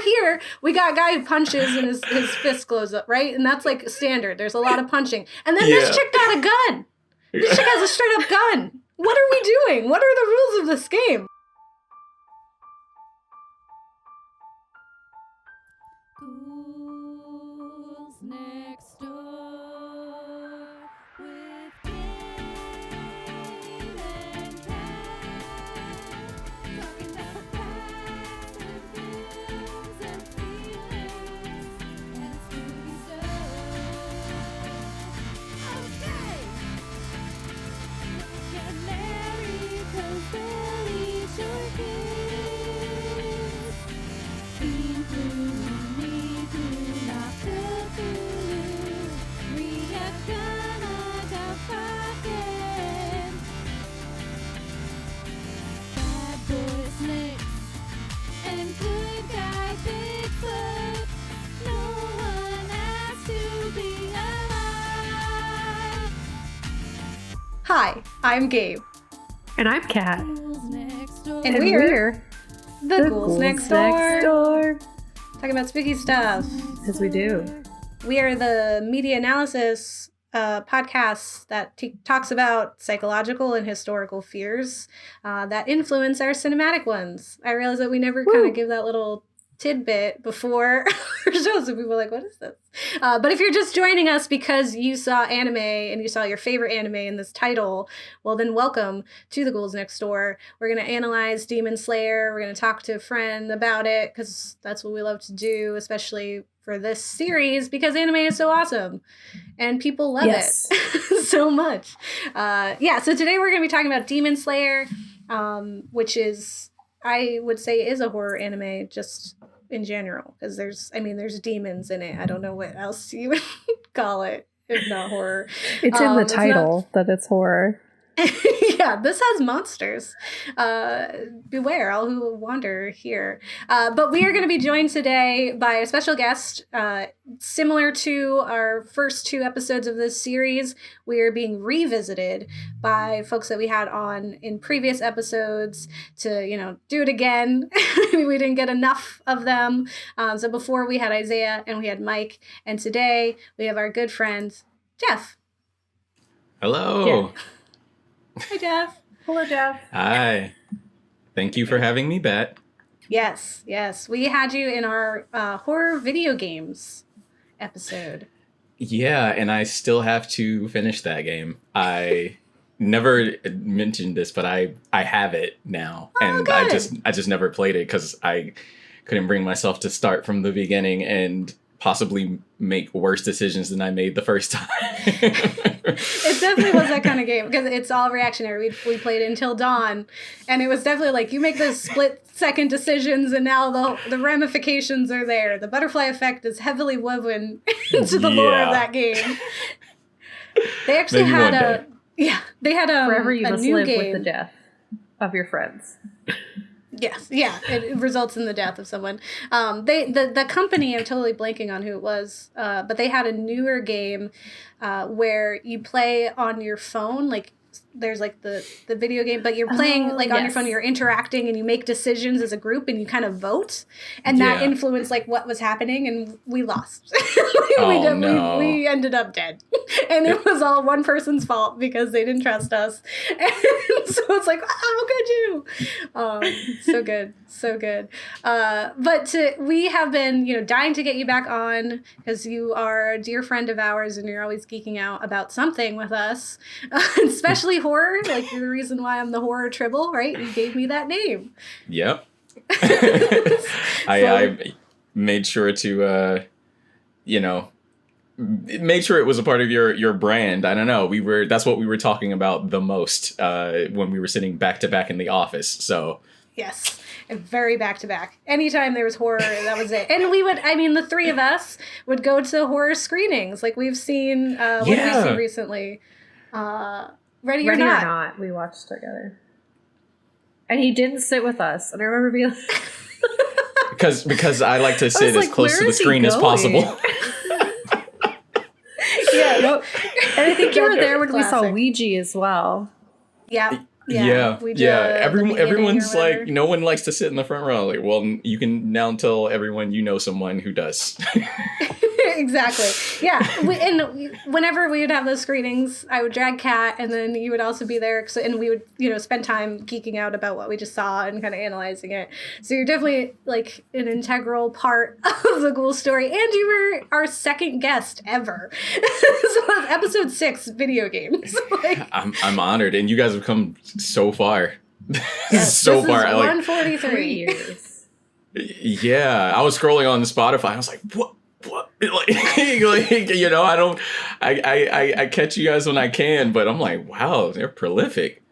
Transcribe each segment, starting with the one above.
over here, we got a guy who punches and his fist glows up, right? And that's like standard. There's a lot of punching. And then this chick got a gun. This chick has a straight up gun. What are we doing? What are the rules of this game? Ghouls next door with Gabe and Kat, talking about facts and feels and feelings and spooky stuff. Okay, get married 'cause they'll eat your kids, including me, do not Cthulhu, reaction like a fucking bad boy snakes and good guy Bigfoot. No one has to be alive. Hi, I'm Gabe. And I'm Kat. Ghouls next door. And we're the Ghouls Next Door. Talking about spooky stuff. As we do. We are the media analysis podcast that talks about psychological and historical fears that influence our cinematic ones. I realize that we never kind of give that little tidbit before our shows, so people are like, what is this? But if you're just joining us because you saw anime and you saw your favorite anime in this title, well then welcome to the Ghouls Next Door. We're going to analyze Demon Slayer. We're going to talk to a friend about it because that's what we love to do, especially for this series because anime is so awesome and people love it so much. So today we're going to be talking about Demon Slayer, which is, I would say, is a horror anime just in general because there's demons in it. I don't know what else you would call it if not horror. It's in the title that it's horror. Yeah, this has monsters. Beware all who wander here. But we are going to be joined today by a special guest. Similar to our first two episodes of this series, we are being revisited by folks that we had on in previous episodes to, do it again. We didn't get enough of them. So before we had Isaiah and we had Mike, and today we have our good friend, Jeff. Hello. Yeah. Hi, Jeff. Hello, Jeff. Hi. Thank you for having me back. Yes. We had you in our horror video games episode. Yeah, and I still have to finish that game. I never mentioned this, but I have it now. And good. I just never played it because I couldn't bring myself to start from the beginning and possibly make worse decisions than I made the first time. It definitely was that kind of game because it's all reactionary. We played Until Dawn, and it was definitely like you make those split-second decisions, and now the ramifications are there. The butterfly effect is heavily woven into the lore of that game. They actually had a Forever you a must new live game. with the death of your friends. Yes, yeah, it results in the death of someone. The company, I'm totally blanking on who it was, but they had a newer game where you play on your phone, like there's like the video game, but you're playing on your phone, you're interacting and you make decisions as a group and you kind of vote, and that influenced like what was happening, and we lost. We ended up dead, and it was all one person's fault because they didn't trust us. And so it's like, how could you? So good. But we have been dying to get you back on because you are a dear friend of ours and you're always geeking out about something with us, especially horror. Like, you're the reason why I'm the horror tribble, right? You gave me that name. Yep. I made sure to made sure it was a part of your brand. I don't know. That's what we were talking about the most when we were sitting back to back in the office. So yes, very back to back. Anytime there was horror, that was it. And the three of us would go to horror screenings. Like we've seen, what did we see recently? Ready or Not. We watched together. And he didn't sit with us. And I remember being like... because I like to sit as close to the screen as possible. Yeah. And I think you were there when we saw Ouija as well. Yeah. We just, Everyone's like, no one likes to sit in the front row. Like, well, you can now tell everyone you know someone who does. Exactly. Yeah. Whenever we would have those screenings, I would drag Kat, and then you would also be there, and we would, spend time geeking out about what we just saw and kind of analyzing it. So you're definitely like an integral part of the Ghoul story, and you were our second guest ever. So that's episode 6, video games. Like, I'm honored, and you guys have come so far. Yes, so this far. Is Like 143 years. Yeah, I was scrolling on Spotify. I was like, what? Like, I catch you guys when I can, but I'm like, wow, they're prolific.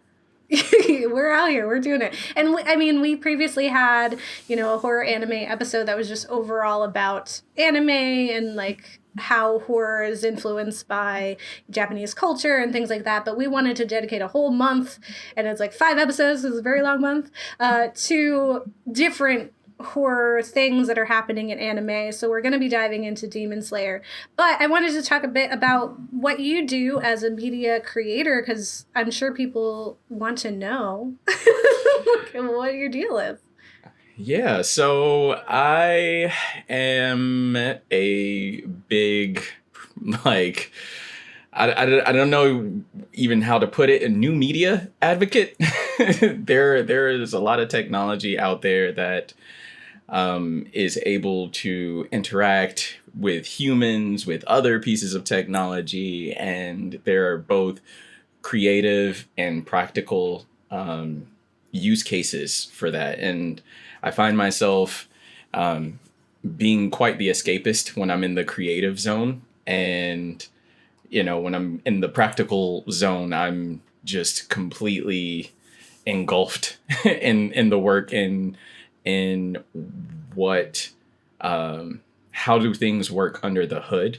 We're out here, we're doing it. And we previously had, a horror anime episode that was just overall about anime and like how horror is influenced by Japanese culture and things like that. But we wanted to dedicate a whole month, and it's like 5 episodes, it's a very long month, to different horror things that are happening in anime. So we're going to be diving into Demon Slayer. But I wanted to talk a bit about what you do as a media creator, because I'm sure people want to know what your deal is. Yeah, so I am a big, like, I don't know even how to put it, a new media advocate. There is a lot of technology out there that is able to interact with humans, with other pieces of technology, and there are both creative and practical use cases for that. And I find myself being quite the escapist when I'm in the creative zone, and when I'm in the practical zone, I'm just completely engulfed in the work, in what how do things work under the hood.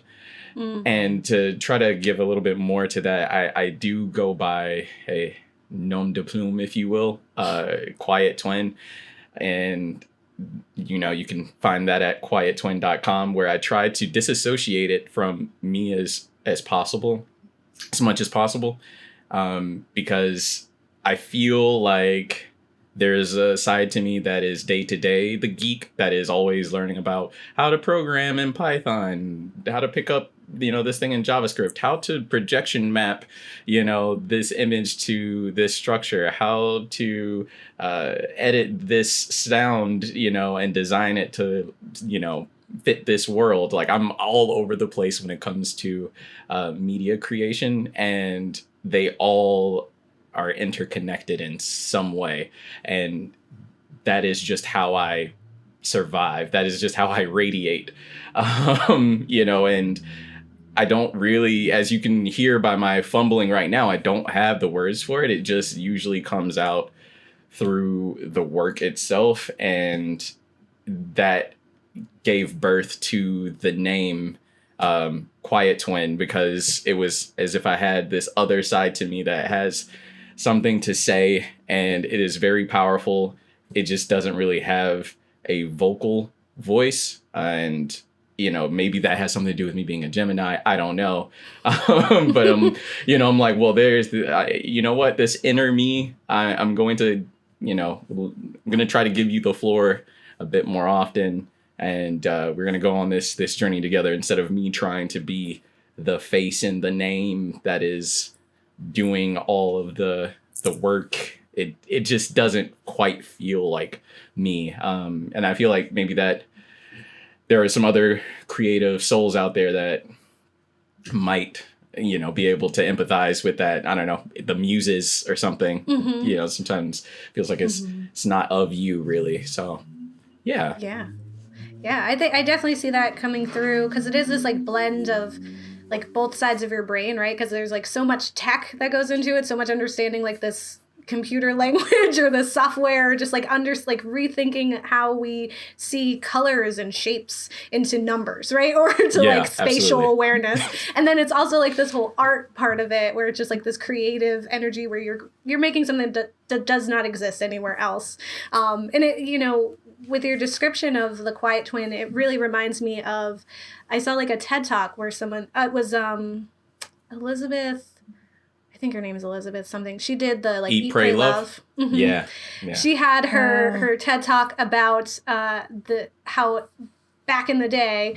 And to try to give a little bit more to that, I do go by a nom de plume, if you will, Quiet Twin. And you can find that at quiettwin.com, where I try to disassociate it from me as possible, as much as possible, because I feel like there's a side to me that is day to day, the geek that is always learning about how to program in Python, how to pick up, this thing in JavaScript, how to projection map, this image to this structure, how to edit this sound, and design it to, fit this world. Like, I'm all over the place when it comes to media creation, and they all are interconnected in some way. And that is just how I survive. That is just how I radiate. And I don't really, as you can hear by my fumbling right now, I don't have the words for it. It just usually comes out through the work itself. And that gave birth to the name Quiet Twin, because it was as if I had this other side to me that has something to say, and it is very powerful. It just doesn't really have a vocal voice, and maybe that has something to do with me being a Gemini. I don't know. But I'm like, well, there's what, this inner me, I'm going to, I'm going to try to give you the floor a bit more often. And we're going to go on this journey together, instead of me trying to be the face in the name that is doing all of the work. It just doesn't quite feel like me. And I feel like maybe that there are some other creative souls out there that might, be able to empathize with that. I don't know, the muses or something. Mm-hmm. Sometimes feels like it's not of you, really. So, yeah. Yeah, I definitely see that coming through, because it is this like blend of like both sides of your brain, right? Because there's like so much tech that goes into it, so much understanding like this computer language or the software, just like rethinking how we see colors and shapes into numbers, right? Or to like spatial absolutely. awareness. And then it's also like this whole art part of it, where it's just like this creative energy where you're making something that does not exist anywhere else. And it, with your description of the Quiet Twin, it really reminds me of, I saw like a TED Talk where someone, it was Elizabeth, I think her name is Elizabeth something. She did the like Eat, Pray, Love. Mhm. Yeah. She had her TED Talk about how back in the day,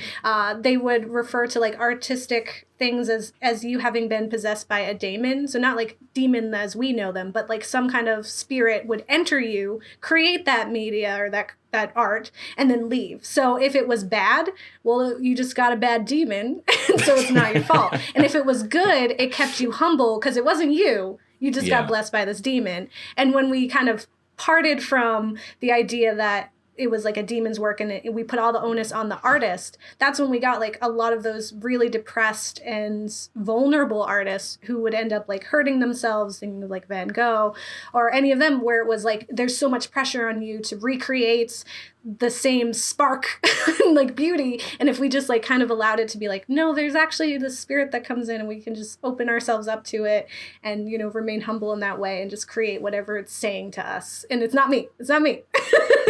they would refer to like artistic things as you having been possessed by a daemon. So not like demon as we know them, but like some kind of spirit would enter you, create that media or that art, and then leave. So if it was bad, well, you just got a bad demon, so it's not your fault. And if it was good, it kept you humble because it wasn't you. You just got blessed by this demon. And when we kind of parted from the idea that it was like a demon's work and we put all the onus on the artist, that's when we got like a lot of those really depressed and vulnerable artists who would end up like hurting themselves, thinking of like Van Gogh or any of them, where it was like there's so much pressure on you to recreate the same spark like beauty, and if we just like kind of allowed it to be like, no, there's actually the spirit that comes in and we can just open ourselves up to it and, you know, remain humble in that way and just create whatever it's saying to us. And it's not me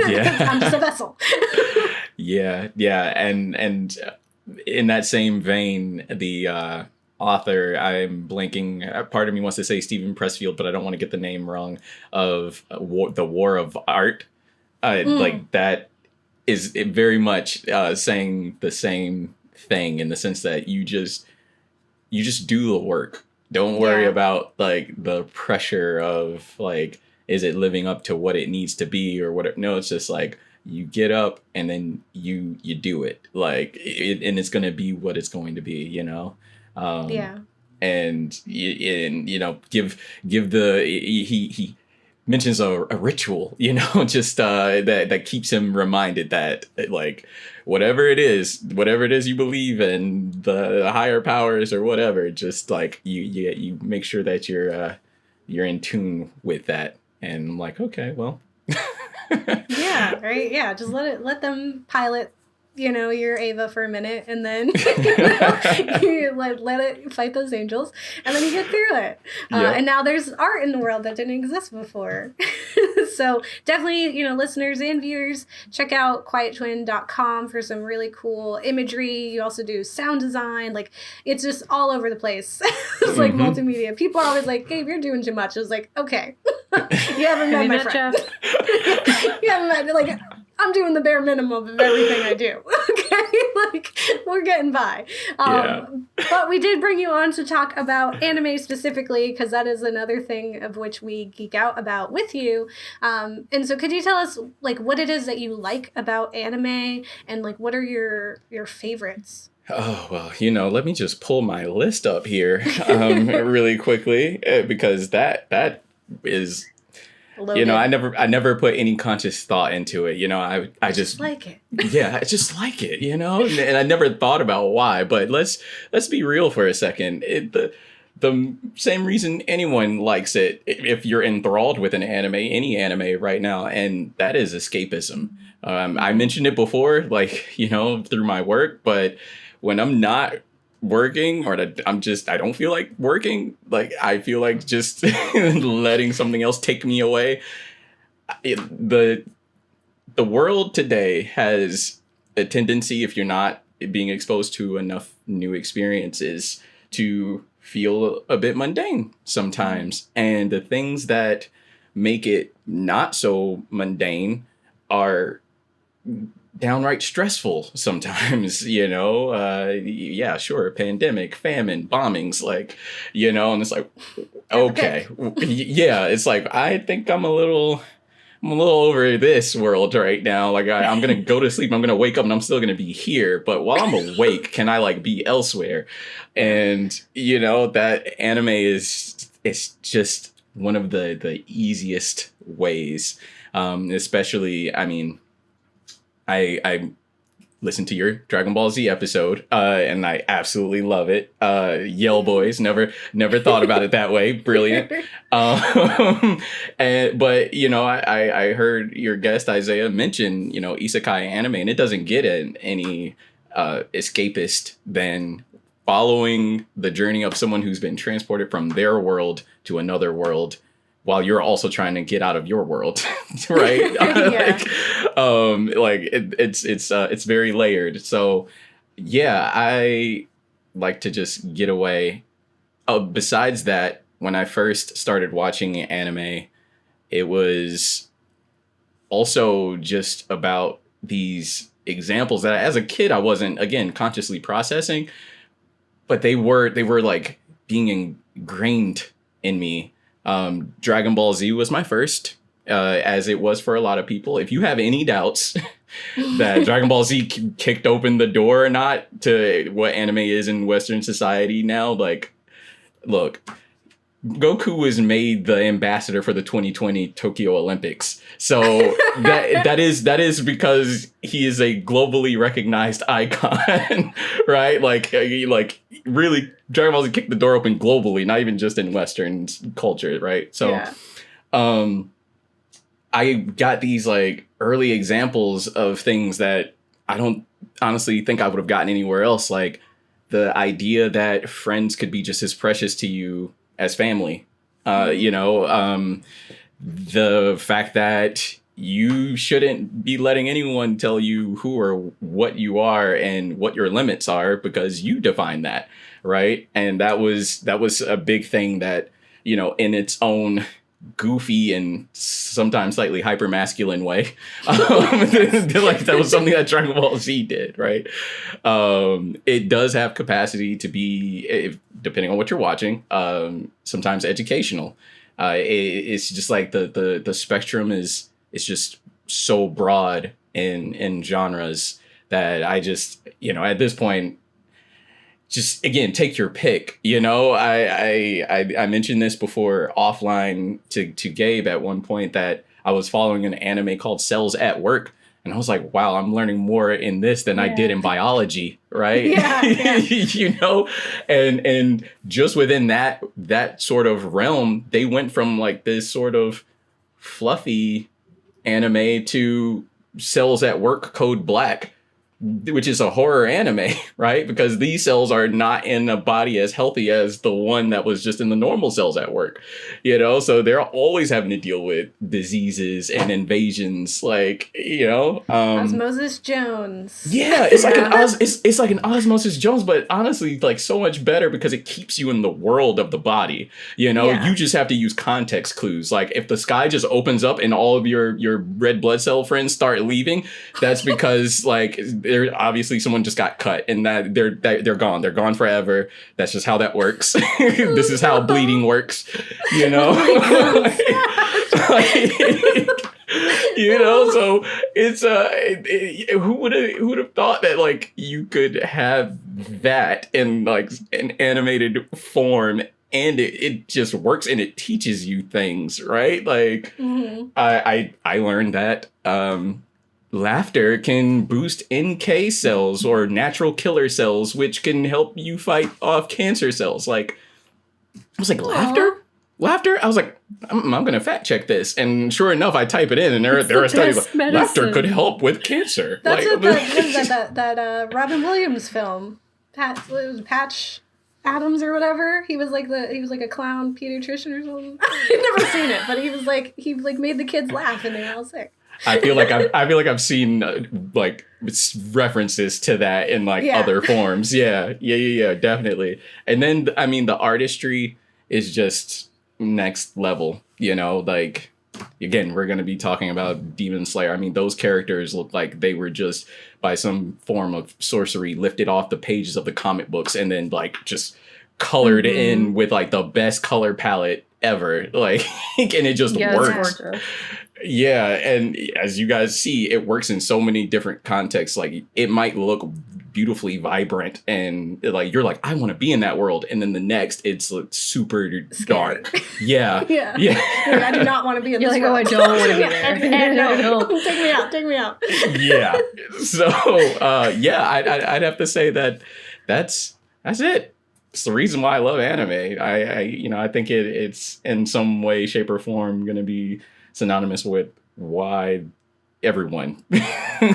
Yeah. I'm just a vessel. Yeah, and in that same vein, the author, I'm blanking, part of me wants to say Stephen Pressfield, but I don't want to get the name wrong, of the War of Art. Like that is very much saying the same thing, in the sense that you just do the work. Don't worry about like the pressure of like, is it living up to what it needs to be or whatever. No, it's just like you get up and then you do it, like and it's going to be what it's going to be, you know. And you know, give the he mentions a ritual, you know, just that keeps him reminded that like whatever it is you believe in, the higher powers or whatever, just like you make sure that you're in tune with that. And I'm like, okay, well. Yeah, right. Yeah, just let them pilot, you know, your Ava for a minute, and then you let it fight those angels, and then you get through it. And now there's art in the world that didn't exist before. So definitely, you know, listeners and viewers, check out quiettwin.com for some really cool imagery. You also do sound design. Like, it's just all over the place. It's like multimedia. People are always like, hey, you're doing too much. I was like, okay. You haven't met my friend. You haven't met, like, I'm doing the bare minimum of everything I do. Okay? Like, we're getting by. But we did bring you on to talk about anime specifically, because that is another thing of which we geek out about with you. And so could you tell us, like, what it is that you like about anime, and, like, what are your favorites? Oh, well, you know, let me just pull my list up here really quickly, because that is... Loaded. You know, I never put any conscious thought into it. You know, I just like it. Yeah, I just like it, you know, and I never thought about why. But let's be real for a second. The same reason anyone likes it, if you're enthralled with an anime, any anime right now, and that is escapism. I mentioned it before, like, you know, through my work, but when I'm not working, or I don't feel like working, like I feel like just letting something else take me away. The world today has a tendency, if you're not being exposed to enough new experiences, to feel a bit mundane sometimes. And the things that make it not so mundane are downright stressful sometimes, you know. Yeah, sure, pandemic, famine, bombings, like, you know, and it's like, okay. Yeah, it's like, I think I'm a little over this world right now. Like, I'm gonna go to sleep, I'm gonna wake up, and I'm still gonna be here, but while I'm awake, can I like be elsewhere? And you know, that anime is just one of the easiest ways, especially, I mean, I listened to your Dragon Ball Z episode, and I absolutely love it. Yell Boys, never thought about it that way. Brilliant. But you know, I heard your guest Isaiah mention, you know, isekai anime, and it doesn't get any escapist than following the journey of someone who's been transported from their world to another world, while you're also trying to get out of your world, right? Yeah. It's very layered. So yeah, I like to just get away. Besides that, when I first started watching anime, it was also just about these examples that as a kid I wasn't, again, consciously processing, but they were like being ingrained in me. Dragon Ball Z was my first, as it was for a lot of people. If you have any doubts that Dragon Ball Z kicked open the door or not to what anime is in Western society now, like, look, Goku was made the ambassador for the 2020 Tokyo Olympics. So that is because he is a globally recognized icon, right? Like really, Dragon Ball Z kicked the door open globally, not even just in Western culture, right? So, I got these like early examples of things that I don't honestly think I would have gotten anywhere else. Like the idea that friends could be just as precious to you as family, the fact that you shouldn't be letting anyone tell you who or what you are and what your limits are because you define that, right? And that was a big thing that, in its own goofy and sometimes slightly hyper masculine way, like that was something that Dragon Ball Z did, right? It does have capacity to be, depending on what you're watching, sometimes educational. It's just like the spectrum is just so broad in genres that I just, at this point, just, again, take your pick. I mentioned this before offline to Gabe at one point that I was following an anime called Cells at Work. And I was like, wow, I'm learning more in this than I did in biology, right? Yeah. And just within that sort of realm, they went from like this sort of fluffy anime to Cells at Work Code Black, which is a horror anime, right? Because these cells are not in a body as healthy as the one that was just in the normal cells at work, so they're always having to deal with diseases and invasions, like, Osmosis Jones. Yeah, it's like it's like an Osmosis Jones, but honestly, like, so much better because it keeps you in the world of the body. You just have to use context clues. Like if the sky just opens up and all of your red blood cell friends start leaving, that's because like there obviously someone just got cut and that they're gone. They're gone forever. That's just how that works. This is how bleeding works. So it's who would have thought that like you could have that in like an animated form and it just works and it teaches you things, right? Like I learned that laughter can boost NK cells or natural killer cells, which can help you fight off cancer cells. Like I was like, laughter? I was like, I'm going to fact check this. And sure enough, I type it in and there are studies like, laughter could help with cancer. That's like, what that Robin Williams film, Patch Adams or whatever. He was like a clown pediatrician or something. I've never seen it, but he made the kids laugh and they were all sick. I feel like I've seen like references to that in like other forms. Yeah, definitely. And then I mean the artistry is just next level. Like again, we're gonna be talking about Demon Slayer. I mean, those characters look like they were just by some form of sorcery lifted off the pages of the comic books and then like just colored in with like the best color palette ever. Like and it just works. Yeah, and as you guys see, it works in so many different contexts. Like it might look beautifully vibrant and like you're like, I want to be in that world, and then the next it's like super dark. Yeah. I do not want to be in this world. Oh, I don't want to be there. No. Take me out. Yeah. So I'd have to say that's it. It's the reason why I love anime. I think it's in some way, shape, or form going to be synonymous with why everyone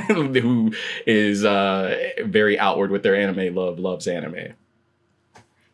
who is very outward with their anime loves anime.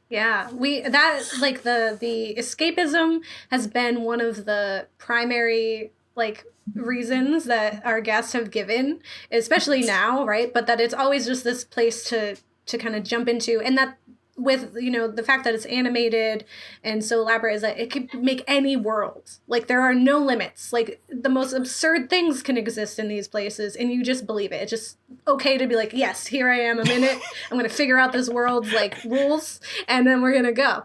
Yeah, the escapism has been one of the primary like reasons that our guests have given, especially now, right? But that it's always just this place to kind of jump into, and that with, you know, the fact that it's animated and so elaborate is that it could make any world. Like, there are no limits. Like, the most absurd things can exist in these places, and you just believe it. It's just okay to be like, yes, here I am, I'm in it. I'm going to figure out this world's, like, rules, and then we're going to go.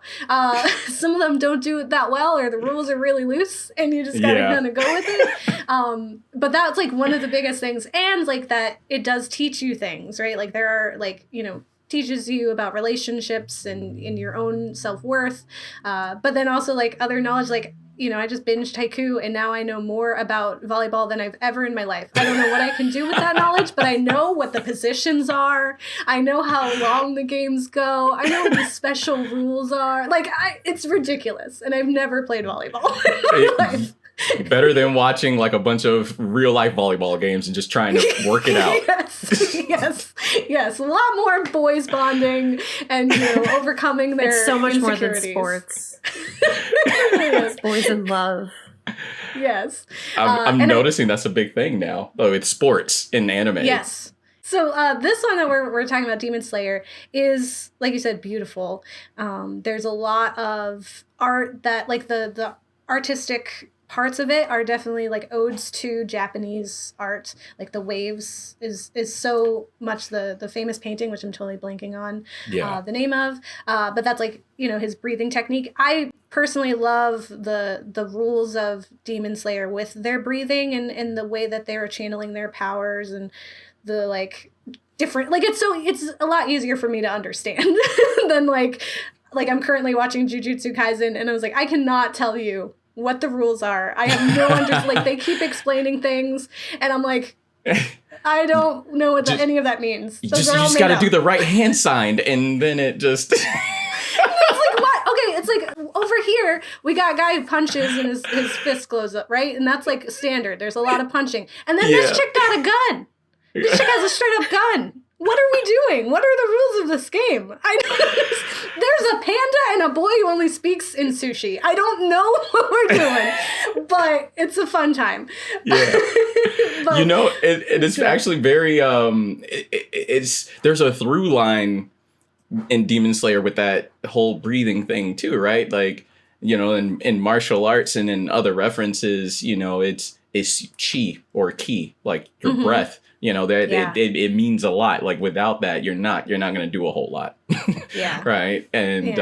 Some of them don't do it that well, or the rules are really loose, and you just got to kind of go with it. But that's, like, one of the biggest things. And, like, that it does teach you things, right? Like, there are, like, you know, teaches you about relationships and in your own self-worth, but then also like other knowledge. Like, you know, I just binged Haiku, and now I know more about volleyball than I've ever in my life. I don't know what I can do with that knowledge, but I know what the positions are. I know how long the games go. I know what the special rules are. Like, it's ridiculous, and I've never played volleyball in my life. Better than watching like a bunch of real life volleyball games and just trying to work it out. Yes. A lot more boys bonding and, you know, overcoming their It's so much more than insecurities. sports. It's boys in love. Yes. I'm noticing that's a big thing now. Oh, it's sports in anime. Yes. So this one that we're talking about, Demon Slayer, is, like you said, beautiful. There's a lot of art that, like, the artistic parts of it are definitely like odes to Japanese art. Like the waves is so much the famous painting, which I'm totally blanking on the name of. But that's like, you know, his breathing technique. I personally love the rules of Demon Slayer with their breathing and the way that they're channeling their powers and the like different, like it's a lot easier for me to understand than like I'm currently watching Jujutsu Kaisen, and I was like, I cannot tell you what the rules are. I have no understanding. Like, they keep explaining things, and I'm like, I don't know what any of that means. You just got to do the right hand sign, and then it just... It's like, what? Okay, it's like, over here, we got a guy who punches and his fist glows up, right? And that's, like, standard. There's a lot of punching. And then this chick got a gun. This chick has a straight-up gun. What are we doing? What are the rules of this game? There's a panda and a boy who only speaks in sushi. I don't know what we're doing, but it's a fun time. Yeah. But, you know, it is actually very, there's a through line in Demon Slayer with that whole breathing thing too, right? Like, you know, in martial arts and in other references, you know, it's chi or ki, like your breath. You know, that it means a lot. Like, without that, you're not going to do a whole lot. Yeah. Right. And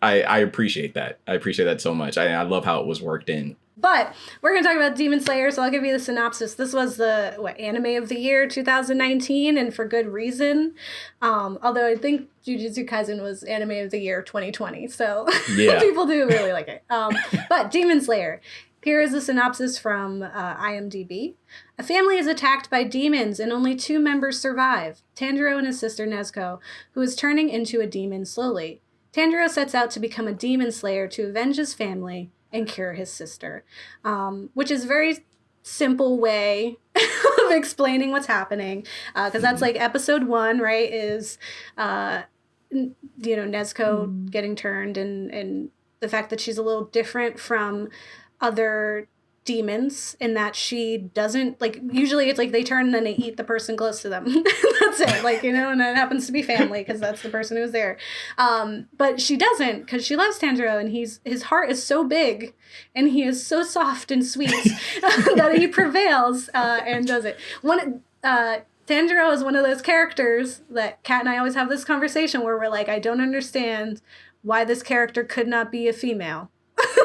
I appreciate that. I appreciate that so much. I love how it was worked in. But we're going to talk about Demon Slayer, so I'll give you the synopsis. This was the anime of the year 2019, and for good reason. Although I think Jujutsu Kaisen was anime of the year 2020, so people do really like it. But Demon Slayer. Here is a synopsis from IMDb. A family is attacked by demons and only 2 members survive, Tanjiro and his sister Nezuko, who is turning into a demon slowly. Tanjiro sets out to become a demon slayer to avenge his family and cure his sister, which is a very simple way of explaining what's happening, because that's like episode 1, right, is, you know, Nezuko getting turned and the fact that she's a little different from other demons in that she doesn't, like, usually it's like they turn and then they eat the person close to them. That's it, like, you know, and it happens to be family because that's the person who's there. But she doesn't, because she loves Tanjiro, and his heart is so big and he is so soft and sweet that he prevails and does it. Tanjiro is one of those characters that Kat and I always have this conversation where we're like, I don't understand why this character could not be a female.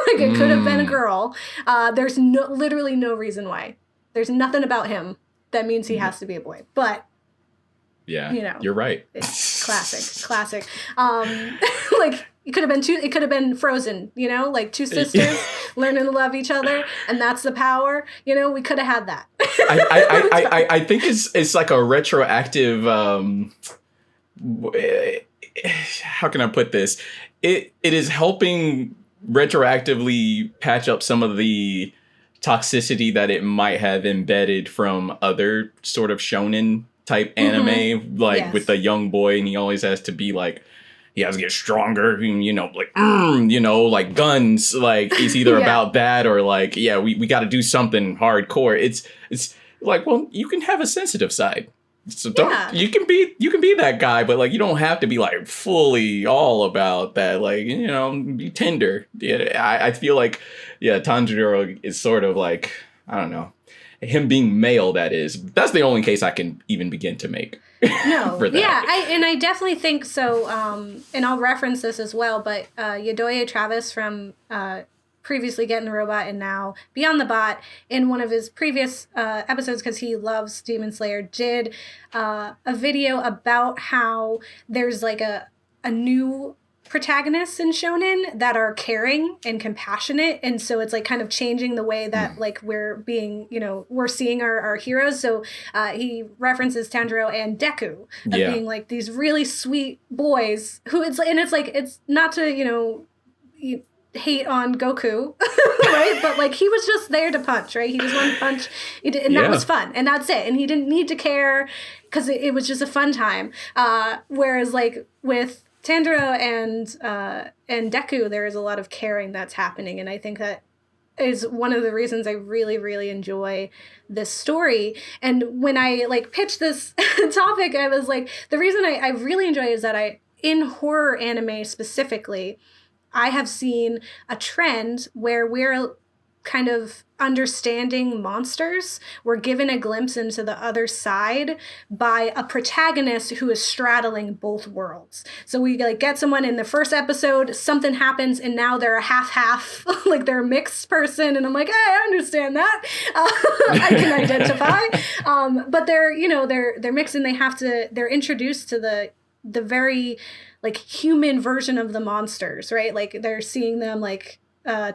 Like, it could have been a girl. There's literally no reason why. There's nothing about him that means he has to be a boy. But, yeah, you know, you're right. It's classic. Like, it could have been Frozen, you know, like 2 sisters learning to love each other, and that's the power. You know, we could have had that. I think it's like a retroactive. How can I put this? It is helping retroactively patch up some of the toxicity that it might have embedded from other sort of shonen type anime, like with the young boy, and he always has to be like, he has to get stronger, you know, like, you know, like guns, like it's either about that or like, we got to do something hardcore. It's like, well, you can have a sensitive side. So don't you can be that guy, but like you don't have to be like fully all about that. Like, you know, be tender. Yeah, I feel like Tanjiro is sort of like, I don't know, him being male. That's the only case I can even begin to make. No, for that. yeah, I definitely think so. And I'll reference this as well, but Yodoye Travis from previously Get in the Robot and now Beyond the Bot, in one of his previous episodes, because he loves Demon Slayer, did a video about how there's like a new protagonists in shonen that are caring and compassionate, and so it's like kind of changing the way that like we're being, you know, we're seeing our heroes. So he references Tanjiro and Deku of being like these really sweet boys who it's not to, you know, hate on Goku, right? But like he was just there to punch, right? He just wanted to punch, and that was fun, and that's it. And he didn't need to care because it was just a fun time. Whereas like with Tanjiro and Deku, there is a lot of caring that's happening, and I think that is one of the reasons I really, really enjoy this story. And when I like pitched this topic, I was like, the reason I really enjoy it is that in horror anime specifically, I have seen a trend where we're kind of understanding monsters. We're given a glimpse into the other side by a protagonist who is straddling both worlds. So we like get someone in the first episode, something happens, and now they're a half, like they're a mixed person, and I'm like, hey, I understand that. I can identify. But they're, you know, they're mixed, and they're introduced to the very like human version of the monsters, right? Like they're seeing them like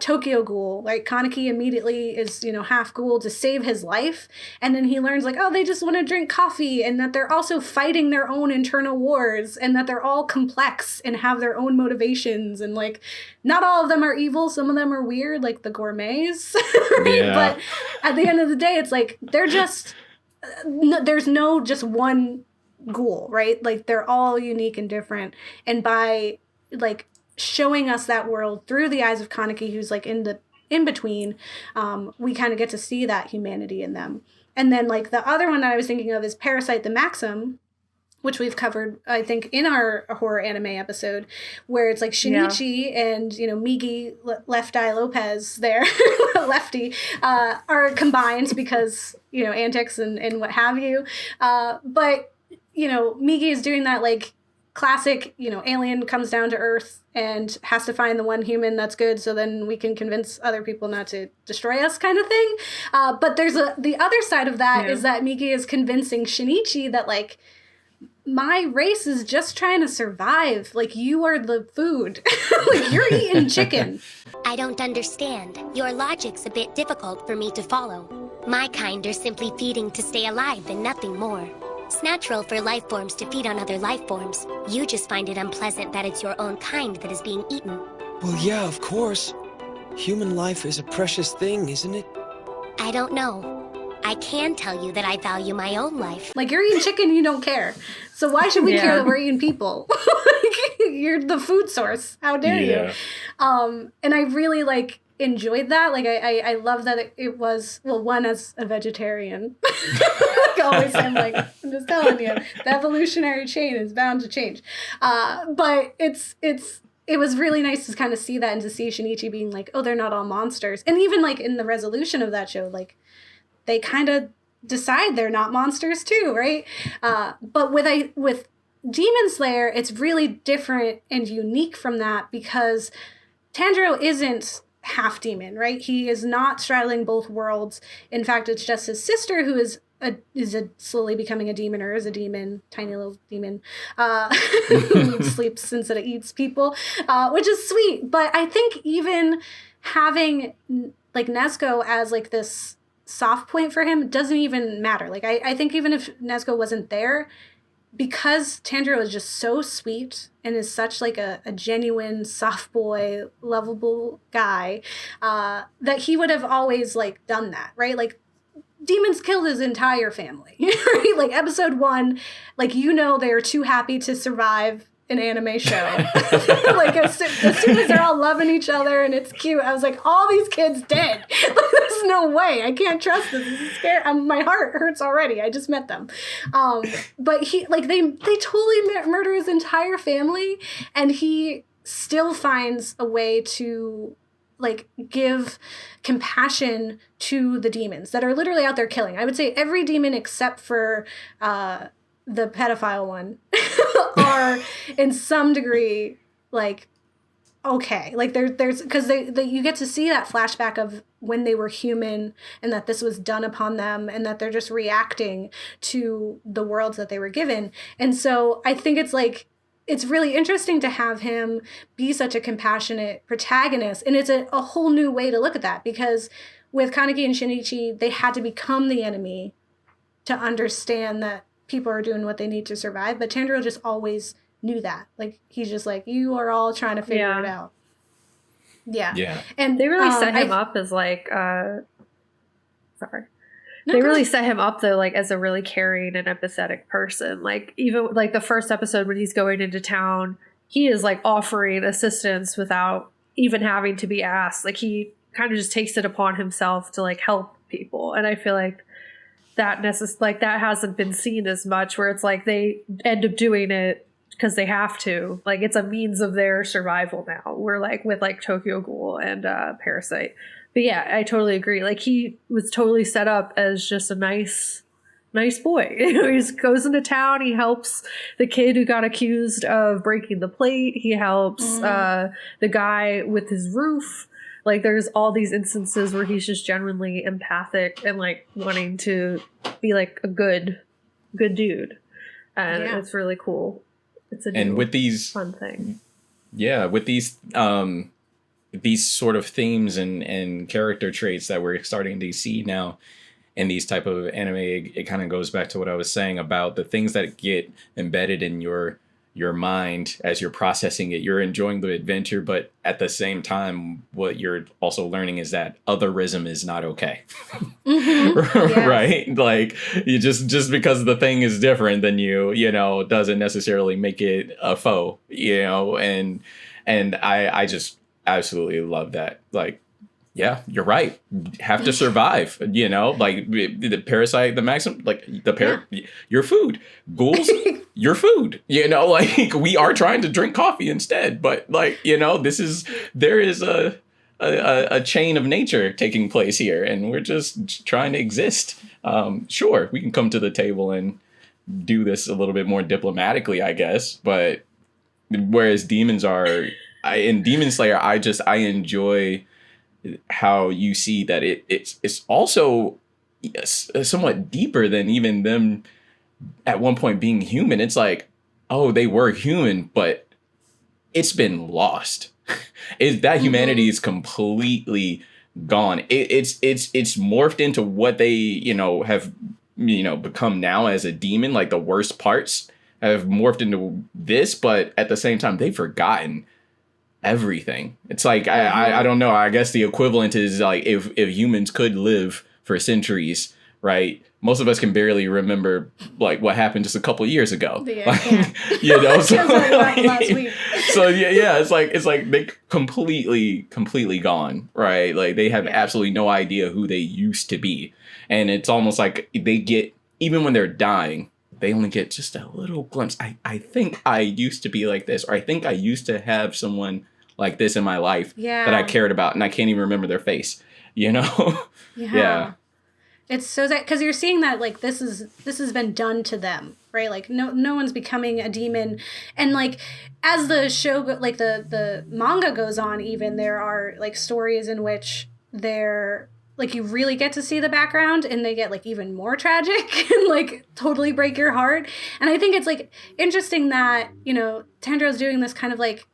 Tokyo Ghoul, like Kaneki immediately is, you know, half ghoul to save his life. And then he learns like, oh, they just want to drink coffee, and that they're also fighting their own internal wars, and that they're all complex and have their own motivations. And like, not all of them are evil. Some of them are weird, like the gourmets. Right? But at the end of the day, it's like, they're just, there's no just one ghoul, right? Like they're all unique and different. And by like showing us that world through the eyes of Kaneki, who's like in between, we kind of get to see that humanity in them. And then like the other one that I was thinking of is Parasite the Maxim, which we've covered, I think, in our horror anime episode, where it's like Shinichi and, you know, Migi, Left Eye Lopez there, Lefty, are combined because, you know, antics and what have you. But, you know, Migi is doing that like classic, you know, alien comes down to Earth and has to find the one human that's good, so then we can convince other people not to destroy us, kind of thing. But there's the other side of that is that Migi is convincing Shinichi that like, my race is just trying to survive. Like, you are the food. Like, you're eating chicken. I don't understand. Your logic's a bit difficult for me to follow. My kind are simply feeding to stay alive and nothing more. It's natural for life forms to feed on other life forms. You just find it unpleasant that it's your own kind that is being eaten. Well, yeah, of course. Human life is a precious thing, isn't it? I don't know. I can tell you that I value my own life. Like, you're eating chicken, you don't care. So why should we care that we're eating people? You're the food source. How dare you? And I really, like, enjoyed that. Like, I love that it was, well, one, as a vegetarian. Like, always, I'm just telling you, the evolutionary chain is bound to change. But it was really nice to kind of see that, and to see Shinichi being like, oh, they're not all monsters. And even, like, in the resolution of that show, like, they kind of decide they're not monsters too, right? But with Demon Slayer, it's really different and unique from that, because Tanjiro isn't half demon, right? He is not straddling both worlds. In fact, it's just his sister who is slowly becoming a demon, or is a demon, tiny little demon, who sleeps instead of eats people, which is sweet. But I think even having like Nezuko as like this soft point for him doesn't even matter. Like, I think even if Nezuko wasn't there, because Tanjiro is just so sweet and is such like a genuine soft boy, lovable guy, that he would have always like done that, right? Like, demons killed his entire family, right? Like, episode 1, like, you know, they're too happy to survive an anime show. Like as soon as they're all loving each other and it's cute, I was like, all these kids dead. There's no way. I can't trust this. This is scary. My heart hurts already. I just met them. But he they totally murder his entire family, and he still finds a way to like give compassion to the demons that are literally out there killing. I would say every demon except for the pedophile one are in some degree like okay, like there's because you get to see that flashback of when they were human and that this was done upon them and that they're just reacting to the worlds that they were given. And so I think it's really interesting to have him be such a compassionate protagonist, and it's a whole new way to look at that, because with Kaneki and Shinichi, they had to become the enemy to understand that people are doing what they need to survive. But Tanjiro just always knew that. Like, he's just like, you are all trying to figure it out. Yeah. Yeah. And they really set him up as like, they really set him up though, like as a really caring and empathetic person. Like even like the first episode when he's going into town, he is like offering assistance without even having to be asked. Like he kind of just takes it upon himself to like help people. And I feel like that that hasn't been seen as much, where it's like they end up doing it because they have to. Like it's a means of their survival now. We're like with like Tokyo Ghoul and Parasite. But yeah, I totally agree. Like he was totally set up as just a nice boy. He just goes into town. He helps the kid who got accused of breaking the plate. He helps the guy with his roof. Like there's all these instances where he's just genuinely empathic and like wanting to be like a good dude. And it's really cool. It's a and with these fun thing. Yeah, with these sort of themes and character traits that we're starting to see now in these type of anime, it kind of goes back to what I was saying about the things that get embedded in your mind as you're processing it. You're enjoying the adventure, but at the same time, what you're also learning is that otherism is not okay. Right? Like you just because the thing is different than you know, doesn't necessarily make it a foe, you know, and I just absolutely love that. Like, yeah, you're right. Have to survive, you know, like the parasite, the maximum, like your food, ghouls, your food, you know, like we are trying to drink coffee instead. But like, you know, there is a chain of nature taking place here, and we're just trying to exist. Sure, we can come to the table and do this a little bit more diplomatically, I guess. But whereas demons are, in Demon Slayer, I enjoy how you see that it's also somewhat deeper than even them at one point being human. It's like, oh, they were human, but it's been lost. That humanity is completely gone. It's morphed into what they, you know, have, you know, become now as a demon. Like the worst parts have morphed into this, but at the same time, they've forgotten everything. It's like I don't know. I guess the equivalent is like if humans could live for centuries, right? Most of us can barely remember like what happened just a couple of years ago. You know, so last week. So yeah, it's like they completely gone, right? Like they have absolutely no idea who they used to be, and it's almost like they get, even when they're dying, they only get just a little glimpse. I think I used to be like this, or I think I used to have someone like this in my life that I cared about, and I can't even remember their face, you know? Yeah. It's so sad, because you're seeing that like this has been done to them, right? Like no one's becoming a demon, and like as the show like the manga goes on, even there are like stories in which they're like you really get to see the background, and they get like even more tragic and like totally break your heart. And I think it's like interesting that, you know, Tanjiro's doing this kind of like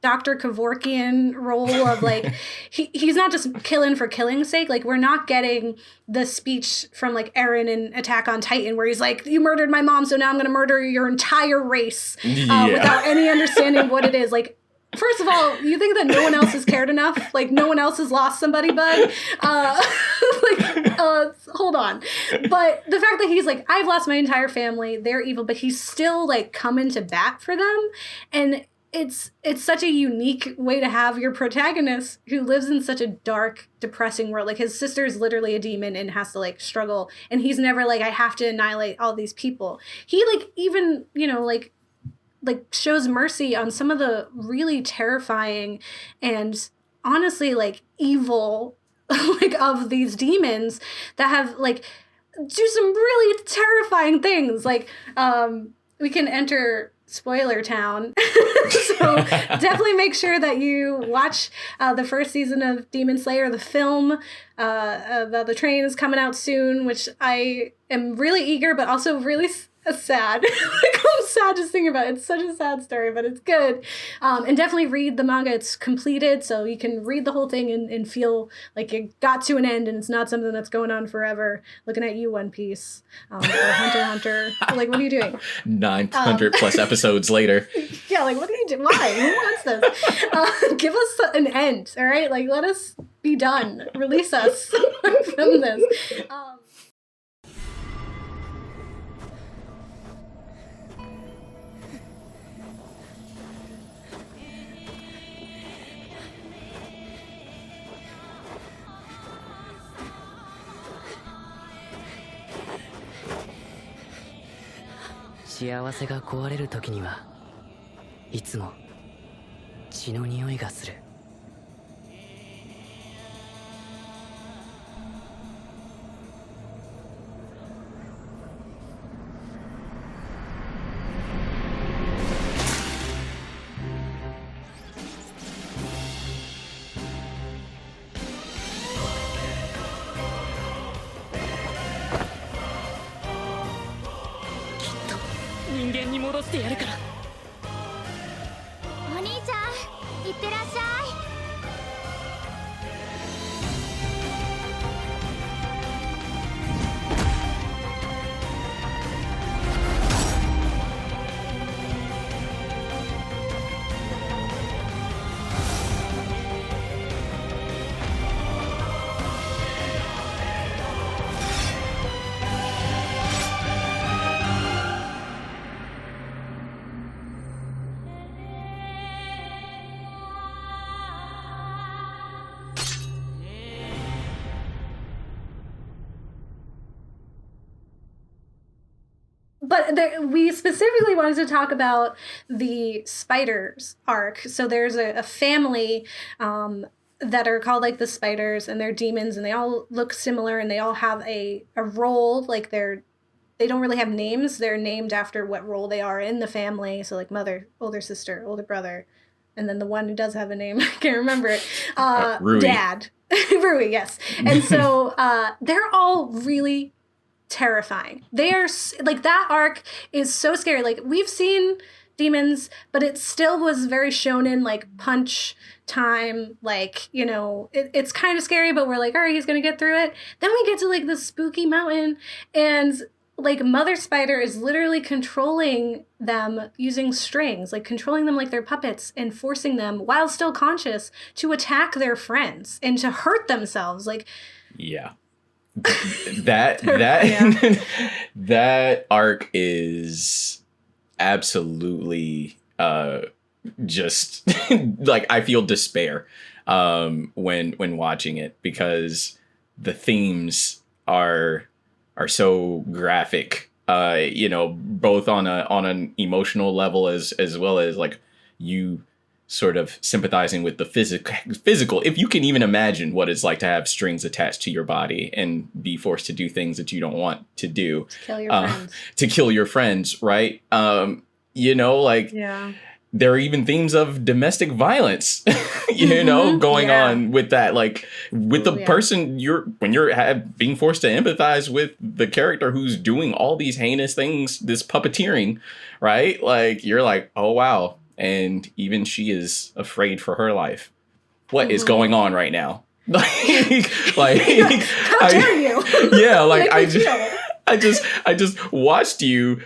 Dr. Kevorkian role of like he's not just killing for killing's sake. Like we're not getting the speech from like Eren in Attack on Titan where he's like, you murdered my mom, so now I'm going to murder your entire race without any understanding of what it is. Like First of all, you think that no one else has cared enough? Like, no one else has lost somebody, bud? Hold on. But the fact that he's like, I've lost my entire family, they're evil, but he's still, like, coming to bat for them. And it's such a unique way to have your protagonist who lives in such a dark, depressing world. Like, his sister is literally a demon and has to, like, struggle. And he's never like, I have to annihilate all these people. He, like, even, you know, like shows mercy on some of the really terrifying and honestly like evil like of these demons that have like do some really terrifying things. Like we can enter spoiler town. So definitely make sure that you watch the first season of Demon Slayer, the film. The train is coming out soon, which I am really eager but also really sad. Like, I'm sad just thinking about it. It's such a sad story, but it's good. And definitely read the manga. It's completed, so you can read the whole thing and feel like it got to an end and it's not something that's going on forever. Looking at you, One Piece. Or Hunter x Hunter. Like, what are you doing? 900 plus episodes later. Yeah, like, what are you doing? Why? Who wants this? Give us an end, all right? Like, let us be done. Release us from this. 幸せが壊れる時にはいつも血の匂いがする。人間に戻してやるから。お兄ちゃん、いってらっしゃい。But we specifically wanted to talk about the spiders arc. So there's a family that are called like the spiders, and they're demons, and they all look similar, and they all have a role. Like they don't really have names. They're named after what role they are in the family. So like mother, older sister, older brother, and then the one who does have a name, I can't remember it. Rui. Dad. Rui, yes. And so they're all really terrifying. They are like, that arc is so scary. Like, we've seen demons, but it still was very shonen, like punch time. Like, you know, it's kind of scary, but we're like, all right, he's gonna get through it. Then we get to like this spooky mountain, and like Mother Spider is literally controlling them using strings, like controlling them like they're puppets and forcing them, while still conscious, to attack their friends and to hurt themselves. Like, yeah. that that arc is absolutely just like, I feel despair when watching it, because the themes are so graphic, you know, both on an emotional level as well as like you sort of sympathizing with the physical, if you can even imagine what it's like to have strings attached to your body and be forced to do things that you don't want to do, to kill your friends, right? You know, like, yeah, there are even themes of domestic violence, you know, going on with that, like with the person when you're being forced to empathize with the character who's doing all these heinous things, this puppeteering, right? Like, you're like, oh wow. And even she is afraid for her life. What is going on right now? Like, how dare you? Yeah, like I just watched you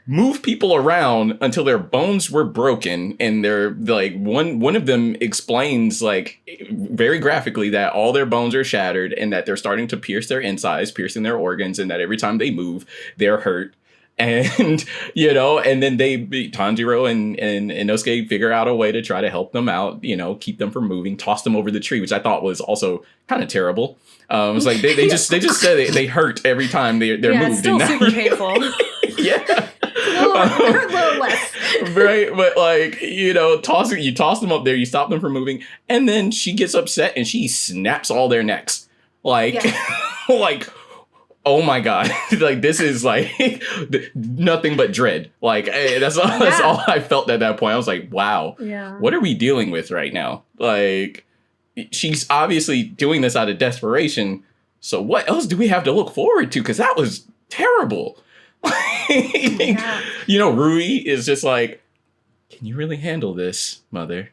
move people around until their bones were broken, and they're like one of them explains like very graphically that all their bones are shattered and that they're starting to pierce their insides, piercing their organs, and that every time they move, they're hurt. And, you know, and then Tanjiro and Inosuke figure out a way to try to help them out, you know, keep them from moving, toss them over the tree, which I thought was also kind of terrible. It's like they just said they hurt every time they're moved. It's still super painful. Yeah. A little less. Right. But like, you know, you toss them up there, you stop them from moving. And then she gets upset and she snaps all their necks. Like, like, oh my God. Like, this is like nothing but dread. Like, that's all I felt at that point. I was like, wow, what are we dealing with right now? Like, she's obviously doing this out of desperation. So what else do we have to look forward to? Because that was terrible. You know, Rui is just like, can you really handle this, mother?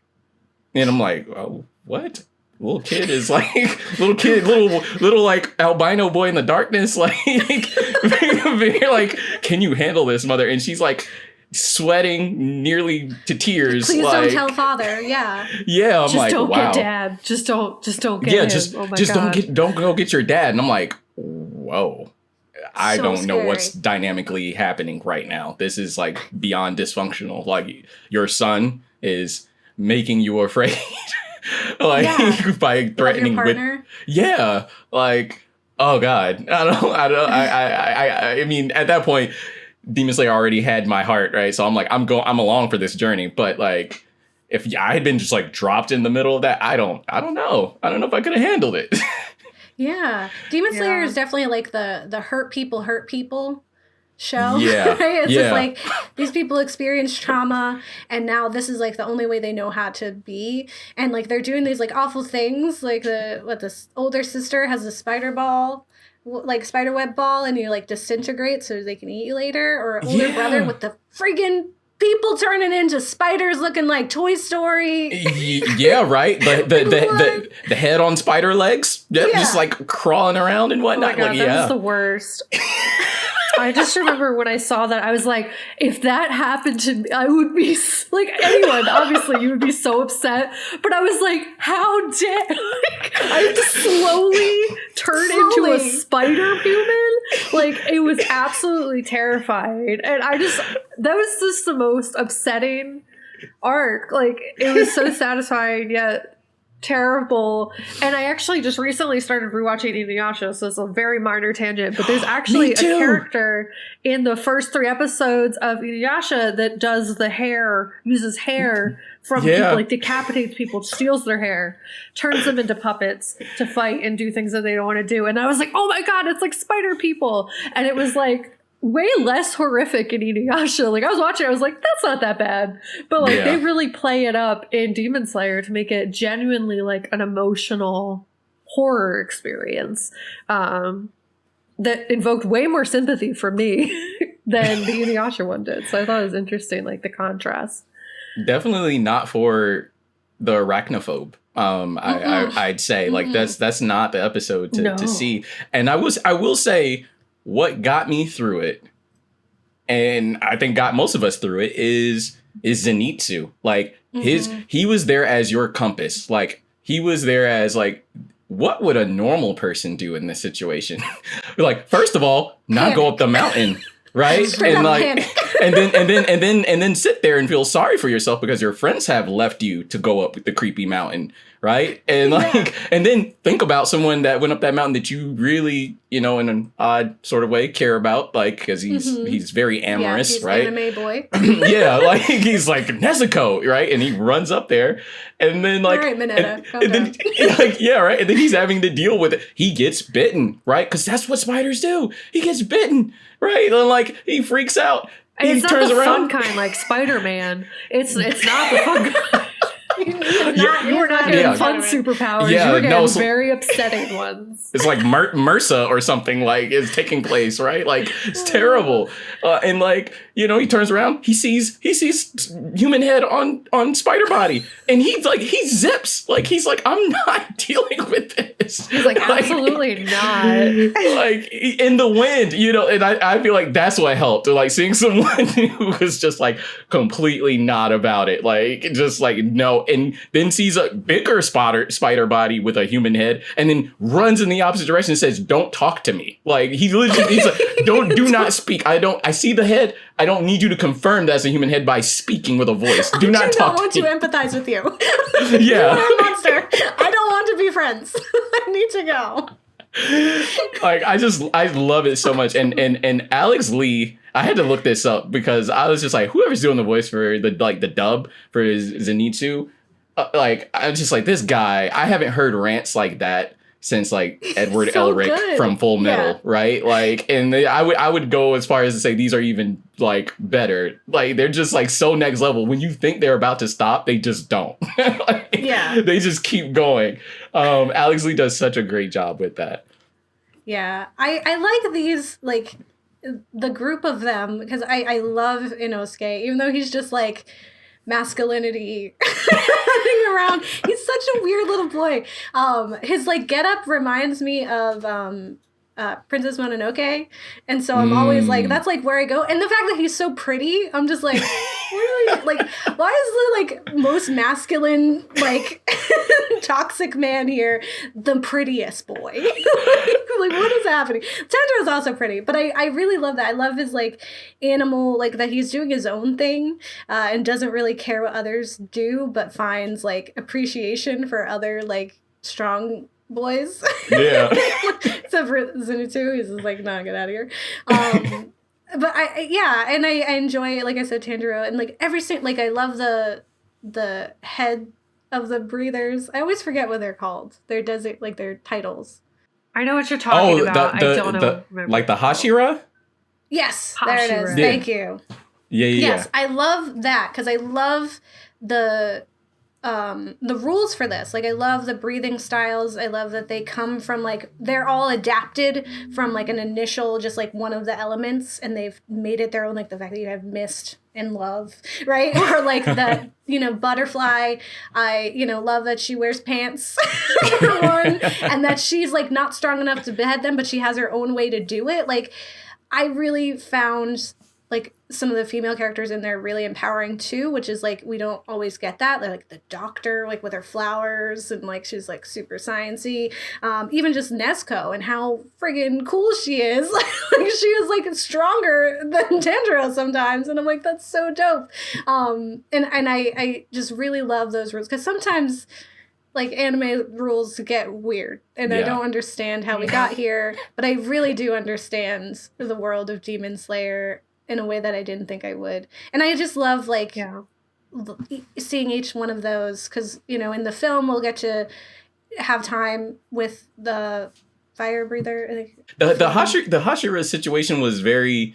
And I'm like, oh, what? Little kid is like, little like albino boy in the darkness, like, like, can you handle this, mother? And she's like sweating nearly to tears. Please like, don't tell father. Yeah. Yeah. I'm just like, don't wow. get dad. Just don't get yeah, him. just don't go get your dad. And I'm like, whoa. I don't know what's dynamically happening right now. This is like beyond dysfunctional. Like, your son is making you afraid. Like, by threatening with, like, oh God, I mean, at that point, Demon Slayer already had my heart, right? So I'm like, I'm along for this journey. But like, if I had been just like dropped in the middle of that, I don't know if I could have handled it. Yeah, Demon Slayer is definitely like the hurt people show. Yeah, right? It's just like these people experience trauma, and now this is like the only way they know how to be, and like they're doing these like awful things. Like this older sister has a spider web ball, and you like disintegrate so they can eat you later, or older brother with the friggin' people turning into spiders looking like Toy Story. Yeah, right. The head on spider legs, just like crawling around and whatnot. Oh my God, like, that was the worst. I just remember when I saw that, I was like, if that happened to me, I would be like, anyone, obviously, you would be so upset. But I was like, how dare I have to slowly turn into a spider human? Like, it was absolutely terrifying. And that was just the most upsetting arc. Like, it was so satisfying, yet terrible. And I actually just recently started rewatching Inuyasha, so it's a very minor tangent, but there's actually a character in the first 3 episodes of Inuyasha that uses hair from people, like decapitates people, steals their hair, turns them into puppets to fight and do things that they don't want to do. And I was like, oh my God, it's like spider people. And it was like way less horrific in Inuyasha. Like, I was watching, I was like, that's not that bad. But like, they really play it up in Demon Slayer to make it genuinely like an emotional horror experience that invoked way more sympathy from me than the Inuyasha one did. So I thought it was interesting, like the contrast. Definitely not for the arachnophobe. I'd say like that's not the episode to see. And I will say, what got me through it, and I think got most of us through it, is Zenitsu. Like, he was there as your compass. Like, he was there as like, what would a normal person do in this situation? Like, first of all, not go up the mountain, right? And like, and then sit there and feel sorry for yourself because your friends have left you to go up the creepy mountain, right? And like, and then think about someone that went up that mountain that you really, you know, in an odd sort of way care about, like, because he's very amorous, he's right? Anime boy. Yeah, like he's like Nezuko, right? And he runs up there, and then like, all right, Mineta, and then like, yeah, right. And then he's having to deal with it. He gets bitten, right? Because that's what spiders do. He gets bitten, right? And like, he freaks out. And he it's turns not the around. fun kind, like Spider-Man. It's not the fun kind. You were not getting Yeah. fun superpowers. Yeah, you were getting no, so- very upsetting ones. It's like MRSA or something like is taking place, right? Like it's terrible. And like, you know, he turns around, he sees human head on spider body, and he zips. Like he's like, I'm not dealing with this. He's like, absolutely not. Like in the wind, you know, and I feel like that's what helped. Like seeing someone who was just like completely not about it, like just like no, and then sees a bigger spider body with a human head, and then runs in the opposite direction and says, "Don't talk to me." Like he's like, do not speak. I see the head. I don't need you to confirm that's a human head by speaking with a voice. Do not talk want to to me. empathize with you. Yeah. You're a monster. I don't want to be friends. I need to go. Like I love it so much. And Alex Lee, I had to look this up because I was just like, whoever's doing the voice for the dub for Zenitsu, like I'm just like, this guy, I haven't heard rants like that since like Edward so Elric good. from Full Metal, Yeah. right? Like, and I would go as far as to say these are even like better. Like they're just like so next level. When you think they're about to stop, they just don't. Like, Yeah. they just keep going. Alex Lee does such a great job with that. Yeah, I like these, like, the group of them, because I love Inosuke, even though he's just, like, masculinity running around. He's such a weird little boy. His, like, getup reminds me of Princess Mononoke, and so I'm always like, that's, like, where I go. And the fact that he's so pretty, I'm just like, really? Like, why is the, like, most masculine, like, toxic man here the prettiest boy? Like, what is happening? Tanjiro's also pretty, but I really love that. I love his, like, animal, like, that he's doing his own thing and doesn't really care what others do, but finds, like, appreciation for other, like, strong boys. Yeah. Except for Zenitsu, he's just like, nah, get out of here. But I enjoy, like I said, Tanjiro, and like like I love the head of the breathers. I always forget what they're called. Their their titles. I know what you're talking about. I don't know. Like the Hashira? Yes, there it is. Hashira. Yeah. Thank you. Yeah. Yes, I love that because I love the rules for this. Like, I love the breathing styles. I love that they come from, like, they're all adapted from, like, an initial, just, like, one of the elements, and they've made it their own, like, the fact that you have mist and love, right? Or, like, that, butterfly. I, love that she wears pants, for one, and that she's, like, not strong enough to behead them, but she has her own way to do it. Like, I really found, like, some of the female characters in there really empowering too, which is like, we don't always get that. They're like the doctor, like with her flowers, and like she's like super sciencey. Even just Nezuko and how friggin' cool she is. Like she is like stronger than Tanjiro sometimes, and I'm like, that's so dope. And I just really love those rules, because sometimes like anime rules get weird, and I don't understand how we got here, but I really do understand the world of Demon Slayer in a way that I didn't think I would. And I just love, like, seeing each one of those, because, in the film, we'll get to have time with the fire breather. I think. The Hashira situation was very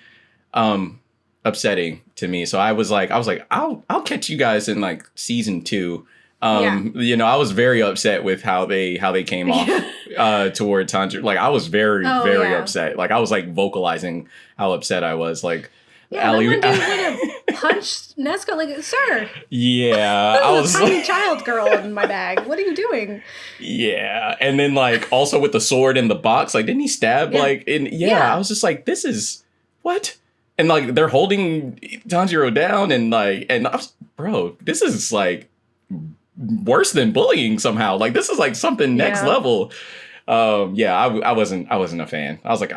upsetting to me. So I was like, I'll catch you guys in, like, season 2. I was very upset with how they came off toward Tanjiro. Like, I was very upset. Like, I was like vocalizing how upset I was. Like, Ali would have punched Nezuko, like, sir. Yeah, I was a tiny child girl in my bag. What are you doing? Yeah, and then like also with the sword in the box, like didn't he stab like in? Yeah, I was just like, this is what. And like they're holding Tanjiro down, and like, and I was, bro, this is like worse than bullying somehow. Like this is like something next level. I wasn't a fan. I was like,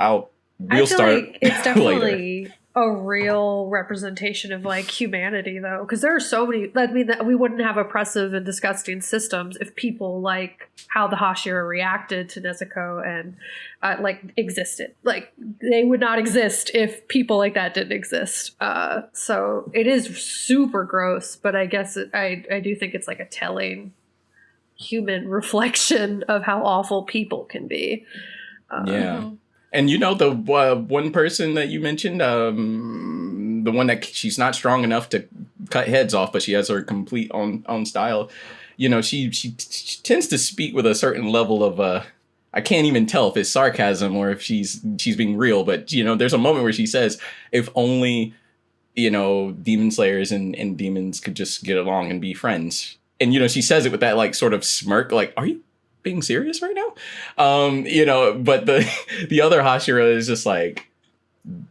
we'll start. Like it's definitely later. A real representation of like humanity, though, because there are so many. I mean, that we wouldn't have oppressive and disgusting systems if people like how the Hashira reacted to Nezuko and like existed. Like they would not exist if people like that didn't exist. So it is super gross, but I guess I do think it's like a telling human reflection of how awful people can be. And the one person that you mentioned, the one that she's not strong enough to cut heads off, but she has her complete own style. You know, she tends to speak with a certain level of I can't even tell if it's sarcasm or if she's being real, but you know, there's a moment where she says, if only, you know, demon slayers and demons could just get along and be friends. And, you know, she says it with that like sort of smirk, like, are you being serious right now? You know, but the other Hashira is just like,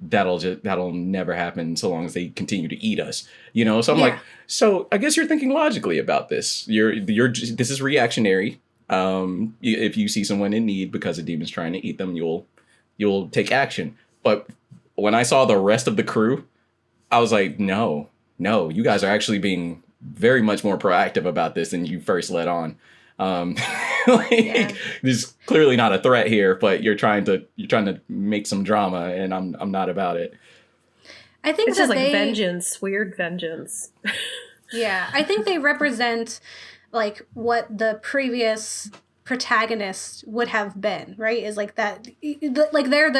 that'll never happen so long as they continue to eat us, you know? So I'm like, so I guess you're thinking logically about this. This is reactionary. If you see someone in need because a demon's trying to eat them, you'll take action. But when I saw the rest of the crew, I was like, no, you guys are actually being very much more proactive about this than you first let on. There's clearly not a threat here, but you're trying to make some drama, and I'm not about it. I think it's just like vengeance, weird vengeance. Yeah, I think they represent like what the previous protagonist would have been, right? Is like that, like they're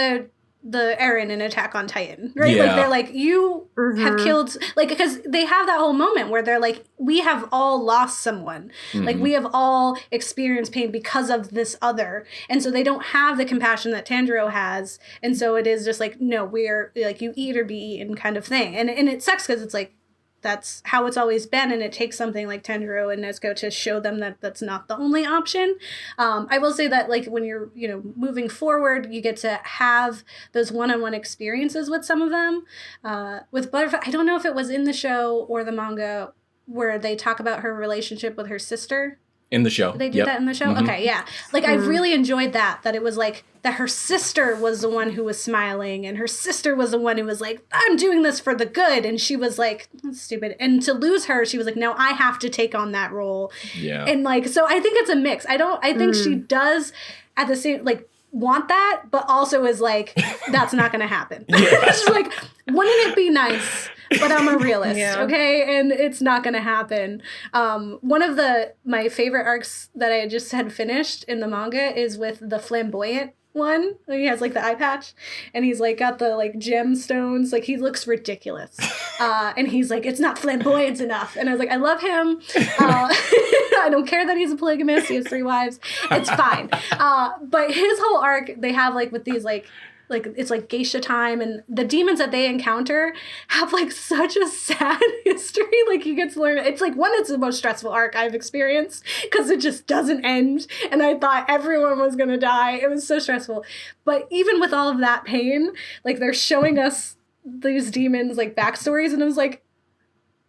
the Eren in Attack on Titan, right? Yeah. Like they're like, you have killed, like, because they have that whole moment where they're like, we have all lost someone. Like we have all experienced pain because of this other. And so they don't have the compassion that Tanjiro has. And so it is just like, no, we're like, you eat or be eaten kind of thing. And it sucks because it's like, that's how it's always been, and it takes something like Tanjiro and Nezuko to show them that that's not the only option. I will say that, like, when you're, you know, moving forward, you get to have those one-on-one experiences with some of them. With Butterfly, I don't know if it was in the show or the manga where they talk about her relationship with her sister. In the show. They did that in the show? Okay, yeah. Like, I really enjoyed that it was like, that her sister was the one who was smiling, and her sister was the one who was like, I'm doing this for the good, and she was like, that's stupid. And to lose her, she was like, no, I have to take on that role. Yeah. And like, so I think it's a mix. I think she does at the same, like, want that, but also is like, that's not gonna happen. She's like, wouldn't it be nice? But I'm a realist, okay? And it's not gonna happen. One of my favorite arcs that I just had finished in the manga is with the flamboyant one. He has like the eye patch, and he's like got the like gemstones. Like he looks ridiculous. And he's like, it's not flamboyant enough. And I was like, I love him. I don't care that he's a polygamist. He has 3 wives. It's fine. But his whole arc, they have like with these like it's like geisha time, and the demons that they encounter have like such a sad history. Like you get to learn, it's like it's the most stressful arc I've experienced because it just doesn't end, and I thought everyone was gonna die. It was so stressful. But even with all of that pain, like they're showing us these demons like backstories, and I was like,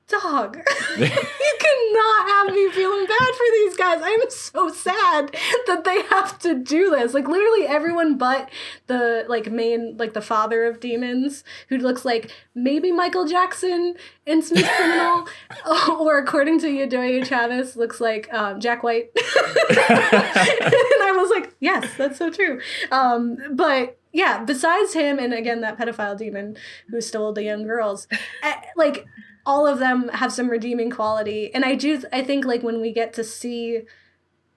dog, you cannot have me feeling bad for these guys. I'm so sad that they have to do this. Like literally everyone but the like main, like the father of demons, who looks like maybe Michael Jackson in Smith Criminal, or according to Yodoya Chavez, looks like Jack White. And I was like, yes, that's so true. But yeah, besides him, and again that pedophile demon who stole the young girls, like all of them have some redeeming quality. And I think like when we get to see,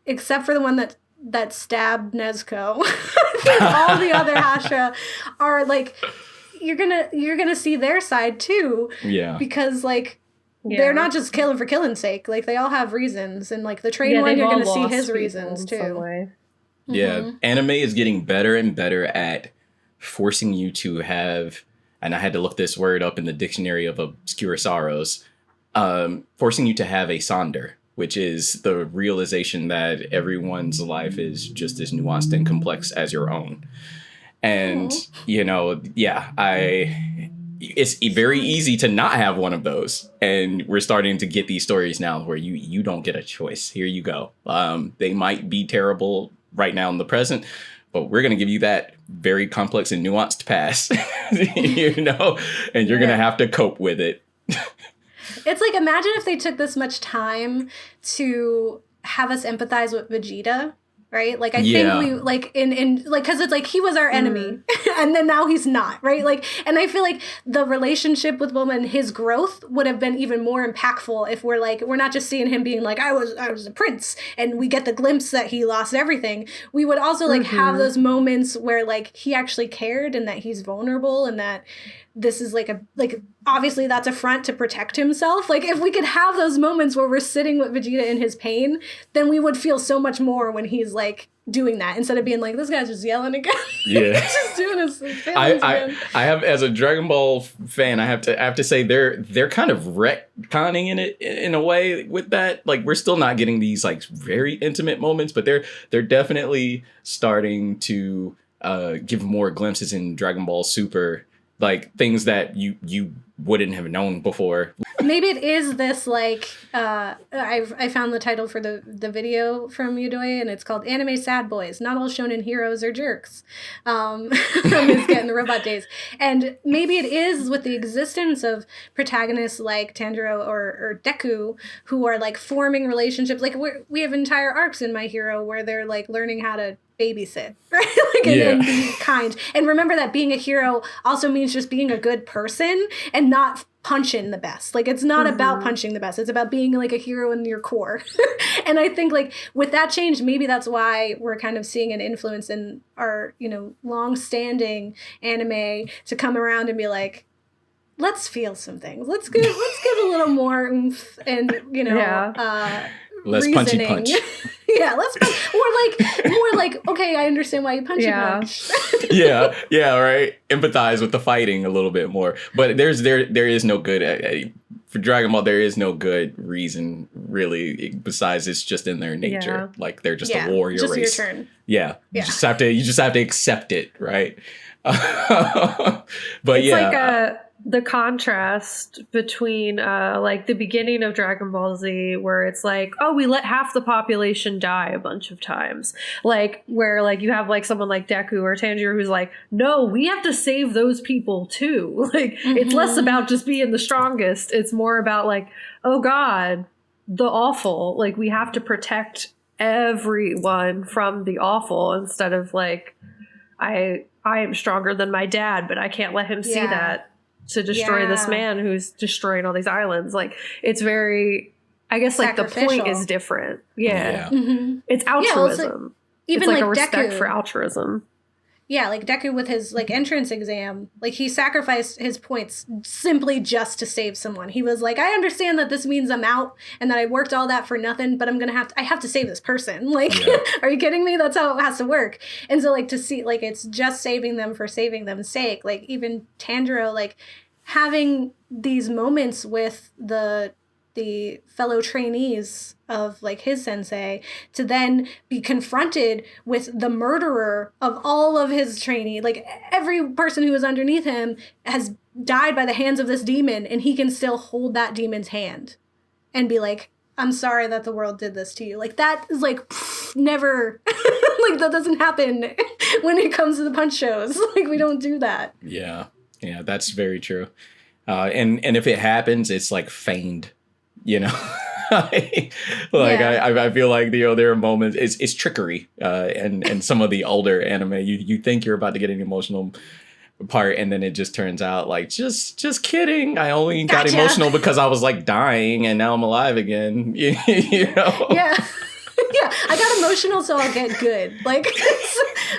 except for the one that stabbed Nezuko, I think all the other Hashira are like, you're gonna see their side too. Yeah. Because like they're not just killing for killing's sake. Like they all have reasons, and like the train one, you're gonna see his reasons too. Yeah, anime is getting better and better at forcing you to have, and I had to look this word up in the dictionary of obscure sorrows, forcing you to have a sonder, which is the realization that everyone's life is just as nuanced and complex as your own. And, you know, it's very easy to not have one of those. And we're starting to get these stories now where you don't get a choice. Here you go. They might be terrible right now in the present, but we're going to give you that very complex and nuanced past, you know, and you're going to have to cope with it. It's like, imagine if they took this much time to have us empathize with Vegeta, right? Like, I think we, like, in like, because it's like, he was our enemy, and then now he's not, right? Like, and I feel like the relationship with Bulma and his growth would have been even more impactful if we're not just seeing him being like, I was a prince, and we get the glimpse that he lost everything. We would also, like, have those moments where, like, he actually cared, and that he's vulnerable, and that, this is like obviously that's a front to protect himself. Like if we could have those moments where we're sitting with Vegeta in his pain, then we would feel so much more when he's like doing that instead of being like, this guy's just yelling again. Yeah. Just doing his I have, as a Dragon Ball fan, I have to say they're kind of retconning in it in a way with that. Like we're still not getting these like very intimate moments, but they're definitely starting to give more glimpses in Dragon Ball Super, like things that you wouldn't have known before. Maybe it is this like I found the title for the video from Yudoi, and it's called Anime Sadboys. Not all shonen heroes are jerks. From his Get in the Robot days. And maybe it is with the existence of protagonists like Tanjiro or Deku who are like forming relationships. Like we have entire arcs in My Hero where they're like learning how to babysit, right? Like and be kind. And remember that being a hero also means just being a good person and not punching the best. Like it's not about punching the best. It's about being like a hero in your core. And I think like with that change, maybe that's why we're kind of seeing an influence in our, long-standing anime to come around and be like, let's feel some things. Let's give a little more oomph and less reasoning. punchy punch. Yeah, let's more like okay, I understand why you punch. Yeah, right. Empathize with the fighting a little bit more. But there is no good for Dragon Ball. There is no good reason really besides it's just in their nature. Yeah. Like they're just a warrior just race. Your turn. Yeah, you just have to accept it, right? But it's like the contrast between like the beginning of Dragon Ball Z, where it's like, oh, we let half the population die a bunch of times, like where like you have like someone like Deku or Tanjiro who's like, no, we have to save those people too. Like it's less about just being the strongest, it's more about like, oh god, the awful, like we have to protect everyone from the awful, instead of like I am stronger than my dad, but I can't let him see that to destroy this man who's destroying all these islands. Like it's very, I guess like the point is different. It's altruism. Even it's like a respect Deku. For altruism. Yeah, like Deku with his like entrance exam, like he sacrificed his points simply just to save someone. He was like, I understand that this means I'm out and that I worked all that for nothing, but I have to save this person. Like, are you kidding me? That's how it has to work. And so like to see like it's just saving them for saving them's sake. Like even Tanjiro, like having these moments with the fellow trainees of like his sensei to then be confronted with the murderer of all of his trainee. Like every person who was underneath him has died by the hands of this demon, and he can still hold that demon's hand and be like, I'm sorry that the world did this to you. Like that is like never like that doesn't happen when it comes to the punch shows. Like we don't do that. Yeah, that's very true. And if it happens, it's like feigned. I feel like there are moments it's trickery and some of the older anime you think you're about to get an emotional part, and then it just turns out like just kidding, I only got emotional because I was like dying and now I'm alive again. Yeah, I got emotional so I'll get good. Like,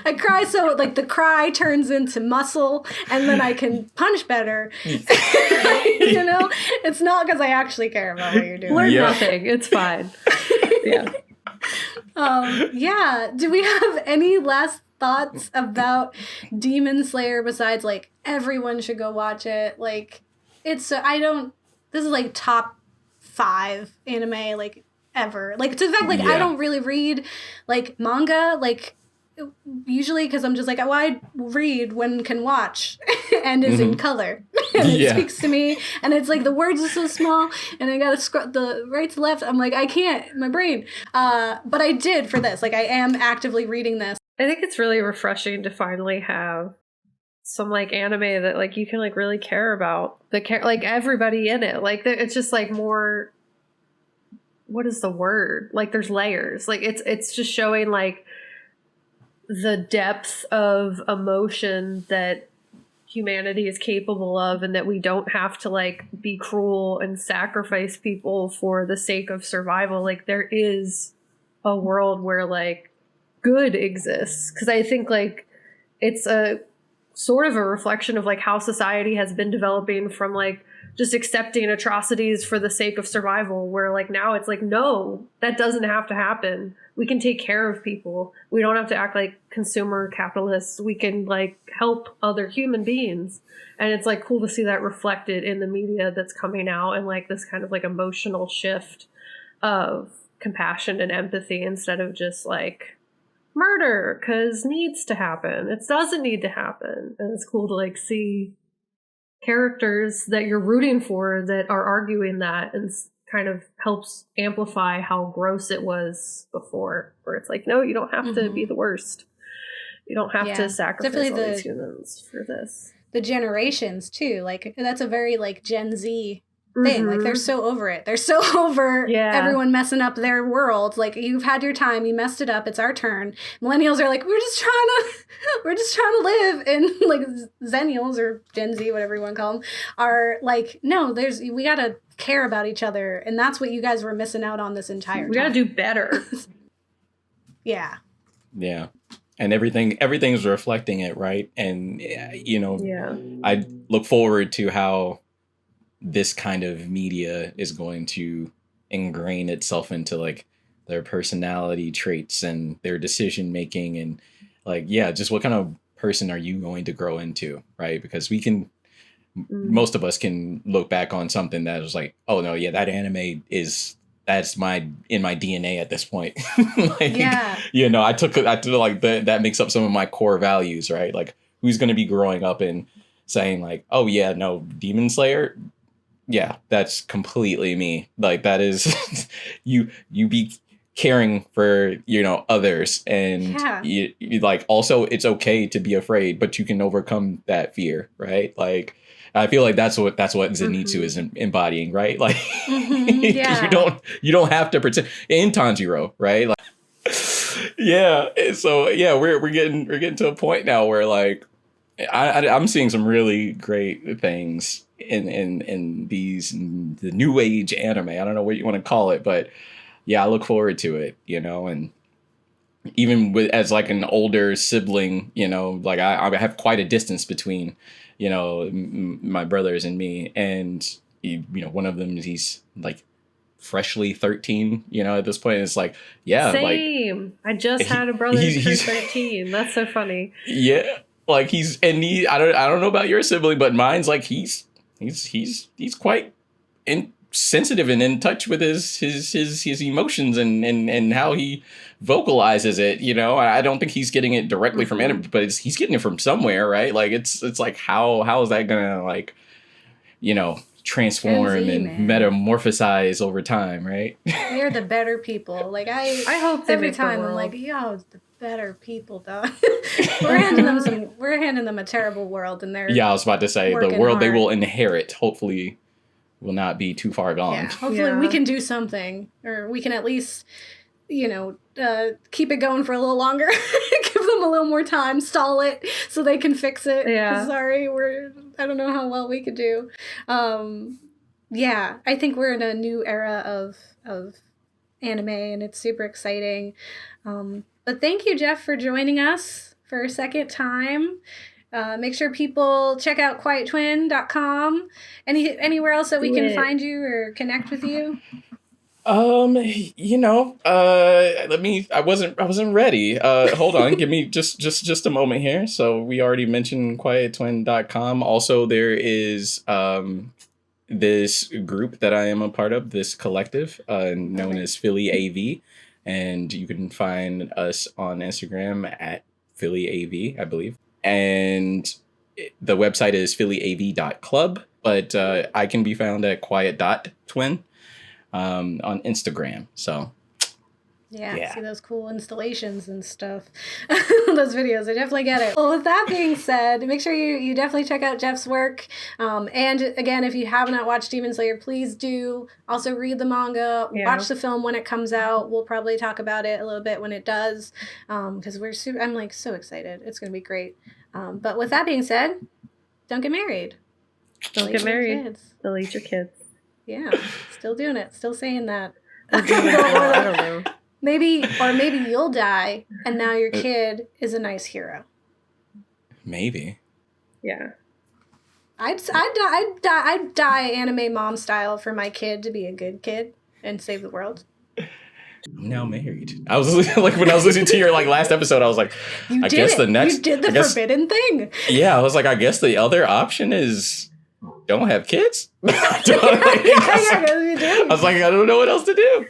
I cry so, like, the cry turns into muscle, and then I can punch better. It's not because I actually care about what you're doing. Learn nothing. It's fine. Do we have any last thoughts about Demon Slayer besides, like, everyone should go watch it? Like, this is, like, top 5 anime, like, ever. Like, to the fact, like, I don't really read, like, manga, like, usually because I'm just like, why read when can watch and is in color? And it speaks to me, and it's like the words are so small, and I gotta scroll the right to left. I'm like, I can't, my brain. But I did for this. Like, I am actively reading this. I think it's really refreshing to finally have some like anime that like you can like really care about like everybody in it. Like it's just like more. What is the word? Like there's layers. Like it's just showing like the depth of emotion that humanity is capable of, and that we don't have to like be cruel and sacrifice people for the sake of survival. Like there is a world where like good exists. Because I think like it's a sort of a reflection of like how society has been developing from like just accepting atrocities for the sake of survival, where like now it's like, no, that doesn't have to happen. We can take care of people. We don't have to act like consumer capitalists. We can like help other human beings. And it's like cool to see that reflected in the media that's coming out, and like this kind of like emotional shift of compassion and empathy instead of just like murder because needs to happen. It doesn't need to happen. And it's cool to like see characters that you're rooting for that are arguing that, and kind of helps amplify how gross it was before, where it's like, no, you don't have to be the worst. You don't have to sacrifice all these humans for this. The generations too, like that's a very like Gen Z thing. Like they're so over it. They're so over everyone messing up their world. Like, you've had your time, you messed it up, it's our turn. Millennials are like, we're just trying to live. And like Zennials or Gen Z, whatever you want to call them, are like, no, we gotta care about each other, and that's what you guys were missing out on this entire time. We gotta do better. Yeah. And everything's reflecting it, right? And I look forward to how this kind of media is going to ingrain itself into like their personality traits and their decision making, and like, just what kind of person are you going to grow into, right? Because most of us can look back on something that was like, oh no, that anime that's in my DNA at this point. I took like that makes up some of my core values, right? Like, who's going to be growing up and saying like, oh yeah, no, Demon Slayer, that's completely me. Like, that is you be caring for others, and you like, also it's okay to be afraid, but you can overcome that fear, right? Like, I feel like that's what Zenitsu is embodying, right? Like, you don't have to pretend in Tanjiro, right? Like, so we're getting to a point now where like I'm seeing some really great things in the new age anime. I don't know what you want to call it, but I look forward to it, and even as like an older sibling, like I have quite a distance between my brothers and me, and one of them, he's like freshly 13, at this point. It's like, same. I just had a brother who's 13. That's so funny. Like I don't know about your sibling, but mine's like he's quite sensitive and in touch with his emotions and how he vocalizes it. I don't think he's getting it directly from anime, but he's getting it from somewhere, right? Like, it's like, how is that gonna like transform and metamorphosize over time, right? They're the better people. Like, I hope every time I'm like, it's the better people, dog. we're handing them a terrible world, and they're I was about to say, the world hard. They will inherit, hopefully, will not be too far gone. Hopefully we can do something, or we can at least keep it going for a little longer. Give them a little more time, stall it so they can fix it. Sorry, I don't know how well we could do. I think we're in a new era of anime, and it's super exciting. But thank you, Jeff, for joining us for a second time. Make sure people check out quiettwin.com. Anywhere else that we can find you or connect with you? I wasn't ready. Hold on, give me just a moment here. So we already mentioned quiettwin.com. Also, there is this group that I am a part of, this collective known as Philly AV, and you can find us on Instagram at Philly AV, I believe. And the website is phillyav.club, but I can be found at quiet.twin on Instagram. So see those cool installations and stuff. Those videos, I definitely get it. Well, with that being said, make sure you definitely check out Jeff's work. And again, if you have not watched Demon Slayer, please do. Also read the manga, watch the film when it comes out. We'll probably talk about it a little bit when it does, because I'm like so excited. It's going to be great. But with that being said, don't get married. Don't get married. They'll eat your kids. Yeah, still doing it. Still saying that. I don't know. Maybe you'll die, and now your kid is a nice hero. Maybe. Yeah. I'd die anime mom style for my kid to be a good kid and save the world. I'm now married. I was like, when I was listening to your like last episode, I was like, You I did guess it. the next, You did the I guess- forbidden thing. Yeah, I was like, I guess the other option is don't have kids. I I guess you did. was like, I don't know what else to do.